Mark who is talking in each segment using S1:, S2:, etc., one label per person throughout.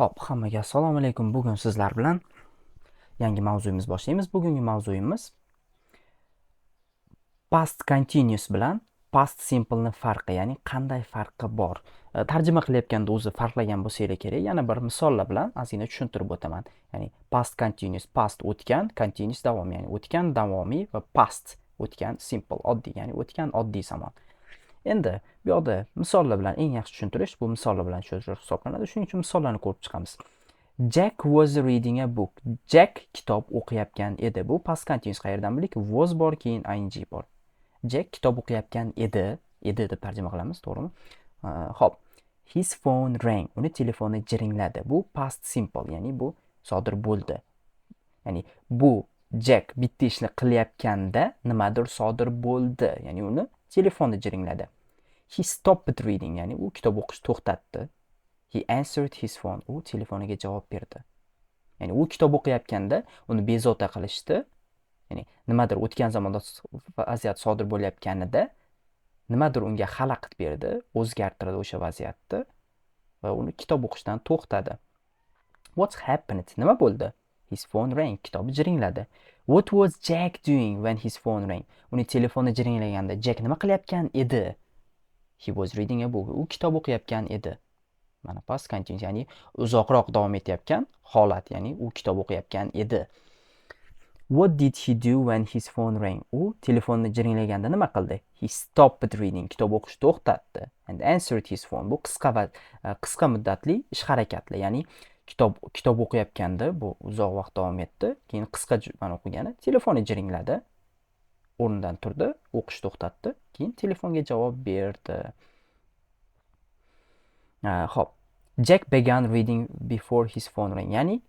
S1: Xo'p, hammaga assalomu alaykum. Bugun sizlar bilan yangi mavzuyimiz boshlaymiz. Bugungi mavzuyimiz past continuous bilan past simple ni farqi, ya'ni qanday farqi bor. Tarjima qilayotganda o'zi farqlagan bo'lsa kerak. Yana bir misollar bilan ozgina tushuntirib o'taman. Ya'ni past continuous, past o'tgan, continuous davom, ya'ni o'tgan davomiy va past o'tgan simple oddiy, ya'ni o'tgan oddiy zamon. Endi bu yoqda misollar bilan eng yaxshi tushuntirish bu misollar bilan tushuntirish hisoblanadi. Shuning uchun misollarni ko'rib chiqamiz. Jack was reading a book. Jack kitob o'qiyotgan edi. Bu past continuous qayerdan bildik? Was bor, keyin ing bor. Jack kitob o'qiyotgan edi. Edi deb tarjima qilamiz, to'g'rimi? Xo'p. His phone rang. Uni telefoni jiringladi. Bu past simple, ya'ni bu sodir bo'ldi. Ya'ni bu Jack bitta ishni qilayotganda nimadir sodir bo'ldi. Ya'ni uni telefoni jiringladi. He stopped reading, ya'ni u kitob o'qishni to'xtatdi. He answered his phone. U telefoniga javob berdi. Ya'ni u kitob o'qiyotganda uni bezovta qilishdi. Ya'ni nimadir o'tgan zamonda vaziyat sodir bo'layotganida nimadir unga xalaqit berdi, o'zgartirdi o'sha vaziyatni va uni kitob o'qishdan to'xtadi. What happened? Nima bo'ldi? His phone rang. Kitobi jiringladi. What was Jack doing when his phone rang? Uni telefoni jiringlaganda Jack nima qilayotgan edi? He was reading a book. U kitob o'qiyotgan edi. Mana past continuous, ya'ni uzoqroq davom etayotgan holat, ya'ni u kitob o'qiyotgan edi. What did he do when his phone rang? U telefonni jiringlaganda nima qildi? He stopped reading. Kitob o'qishni to'xtatdi. And answered his phone. Bu qisqa muddatli ish harakatli, ya'ni kitob o'qiyotganda bu uzoq vaqt davom etdi. Keyin qisqa jumlani o'qigani telefoni jiringladi. O'rnidan turdi, o'qishni to'xtatdi, keyin telefonga javob berdi. Hop. Jack began reading before his phone rang. Ya'ni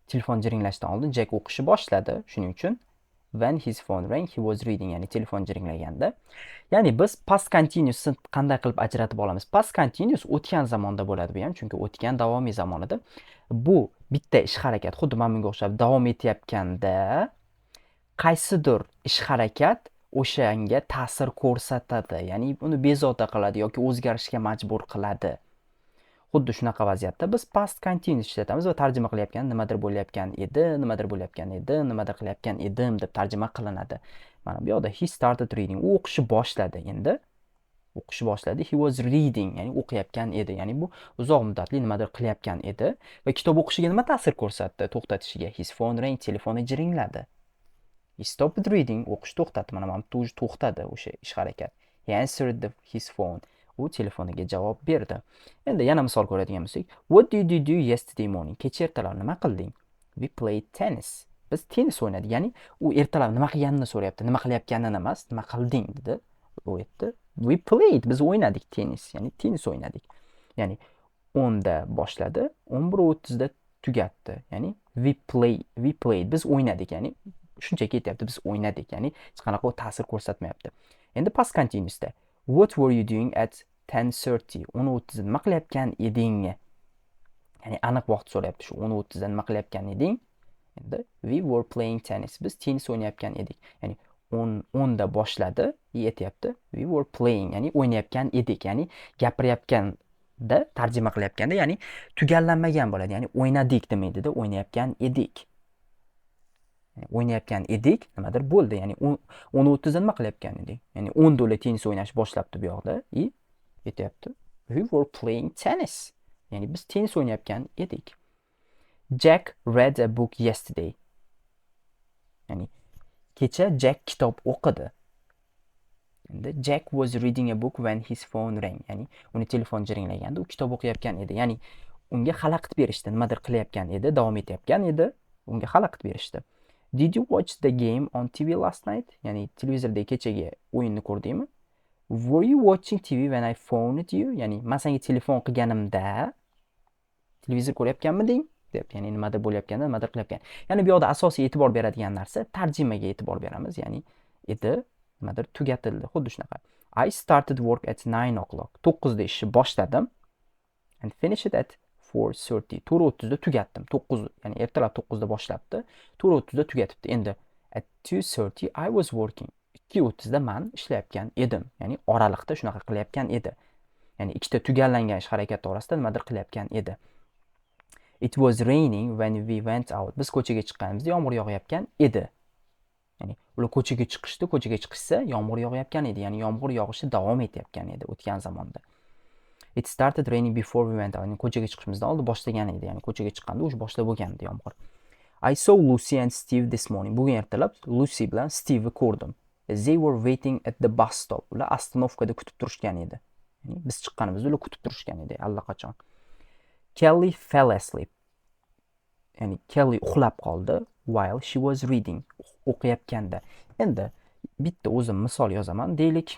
S1: telefon jiringlashdan oldin Jack o'qishni boshladi. Shuning uchun when his phone rang he was reading, ya'ni telefon jiringlaganda. Ya'ni biz past continuousni qanday qilib ajratib olamiz? Past continuous o'tgan zamonda bo'ladi bu ham, chunki o'tgan davomiy zamon edi. Bu bitta ish harakat, xuddi mana bunga o'xshab davom etayotganda qaysidir ish harakat o'shanga ta'sir ko'rsatadi, ya'ni uni bezovta qiladi yoki o'zgarishga majbur qiladi. Xuddi shunaqa vaziyatda biz past continuous ishlatamiz va tarjima qilayotgan nimadir bo'layotgan edi, nimadir bo'layotgan edi, nimadir qilayotgan edim deb tarjima qilinadi. Mana bu yoqda he started reading. U o'qishni boshladi. Endi o'qishni boshladi. He was reading, ya'ni o'qiyotgan edi. Ya'ni bu uzoq muddatli nimadir qilayotgan edi va kitob o'qishiga nima ta'sir ko'rsatdi? To'xtatishiga. His phone rang, telefoni jiringladi. He stopped reading, o'qishni to'xtatdi. Mana bu to'xtadi o'sha ish harakat. He answered his phone. U telefoniga javob berdi. Endi yana misol ko'radigan bo'lsak, what did you do yesterday morning? Kecha ertalab nima qilding? We played tennis. Biz tennis o'ynadik. Ya'ni u ertalab nima qilganini so'rayapti. Nima qilayotganini emas, nima qilding dedi. U aytdi, we played. Biz o'ynadik tennis. Ya'ni tennis o'ynadik. Ya'ni 10 da boshladi, 11:30 da tugatdi. Ya'ni we played. Biz o'ynadik. Ya'ni shunchaki aytyapti, biz o'ynadik. Ya'ni hech qanaqa ta'sir ko'rsatmayapti. Endi past continuousda what were you doing at 10:30? 10:30 da nima qilayotgan eding? Ya'ni aniq vaqt so'rayapti. Shu 10:30 da nima qilayotgan eding? Endi we were playing tennis. Biz tennis o'ynayotgan edik. Ya'ni 10 da boshladi, aytyapti we were playing, ya'ni o'ynayotgan edik. Ya'ni gapirayotganda, tarjima qilayotganda, ya'ni tugallanmagan bo'ladi. Ya'ni o'ynadik demaydi-da, o'ynayotgan edik. O'ynayotgan edik, nimadir bo'ldi. Ya'ni 10:30 da nima qilayotgan edik? Ya'ni 10 da tennis o'ynash boshlabdi bu yoqda. Aytyapti we were playing tennis. Ya'ni biz tennis o'ynayotgan edik. Jack read a book yesterday. Ya'ni kecha Jack kitob o'qidi. Endi Jack was reading a book when his phone rang. Ya'ni uni telefon jiringlaganda u kitob o'qiyotgan edi. Ya'ni unga xalaqit berishdi, nimadir qilayotgan edi, davom etayotgan edi, unga xalaqit berishdi. Did you watch the game on TV last night? Ya'ni televizorda kechagi o'yinni ko'rdingmi? Were you watching TV when I phoned you? Ya'ni men senga telefon qilganimda televizor ko'rayotganmiding? Deb, ya'ni nimadir bo'layotganda, nimadir qilayotgan. Ya'ni bu yoqda asosiy e'tibor beradigan narsa tarjimaga e'tibor beramiz. Ya'ni edi, nimadir tugatildi. Xuddi shunaqa. I started work at 9 o'clock. 9 da ishni boshladim and finished at 4:30. 4:30 da tugatdim. 9, ya'ni ertalab 9 da boshlabdi. 4:30 da tugatibdi. Endi at 2:30 I was working. 2:30 da men ishlayotgan edim. Ya'ni oraliqda shunaqa qilayotgan edi. Ya'ni ikkita tugallangan ish harakati orasida nimadir qilayotgan edi. It was raining when we went out. Biz ko'chaga chiqqanimizda yomg'ir yog'ayotgan edi. Ya'ni ular ko'chaga chiqishdi, ko'chaga chiqishsa yomg'ir yog'ayotgan edi. Ya'ni yomg'ir yog'ishi davom etayotgan edi o'tgan zamonda. It started raining before we went out. Ya'ni ko'chaga chiqishimizdan oldin boshlagan edi. Ya'ni ko'chaga chiqqanda o'sha boshlab bo'lgandi yomg'ir. I saw Lucy and Steve this morning. Bugun ertalab Lucy bilan Steve'ni ko'rdim. They were waiting at the bus stop. Ular ostanovkada kutib turishgan edi. Ya'ni biz chiqqanimizda ular kutib turishgan edi allaqachon. Kelly fell asleep. Ya'ni Kelly uxlab qoldi while she was reading. O'qiyotganda. Endi bitta o'zim misol yozaman. Deylik,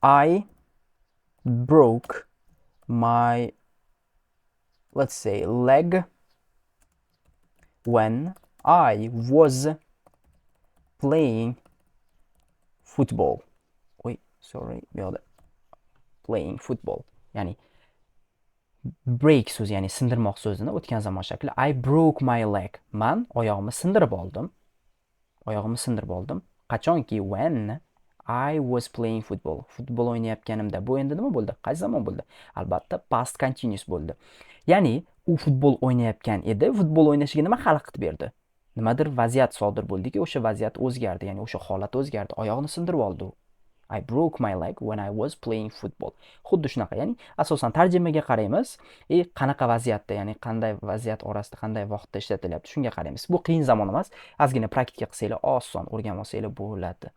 S1: I broke my, let's say, leg when I was playing football. Sorry, bu yoqda playing football. Ya'ni break so'zi, ya'ni sindirmoq so'zini o'tgan zamon shakli. I broke my leg. Men oyog'imni sindirib oldim. Qachonki when I was playing football. Futbol o'ynayotganimda. Bu endi nima bo'ldi? Qaysi zamon bo'ldi? Albatta past continuous bo'ldi. Ya'ni u futbol o'ynayotgan edi. Futbol o'ynashiga nima xalaqit berdi? Nimadir vaziyat sodir bo'ldiki, o'sha vaziyat o'zgardi, ya'ni o'sha holat o'zgardi. Oyog'ini sindirib oldi u. I broke my leg when I was playing football. Xuddi shunaqa, ya'ni asosan tarjimaga qaraymiz, qanaqa vaziyatda, ya'ni qanday vaziyat orasida, qanday vaqtda ishlatilyapti, shunga qaraymiz. Bu qiyin zamon emas, ozgina praktika qilsanglar, oson o'rganib olsanglar bo'ladi.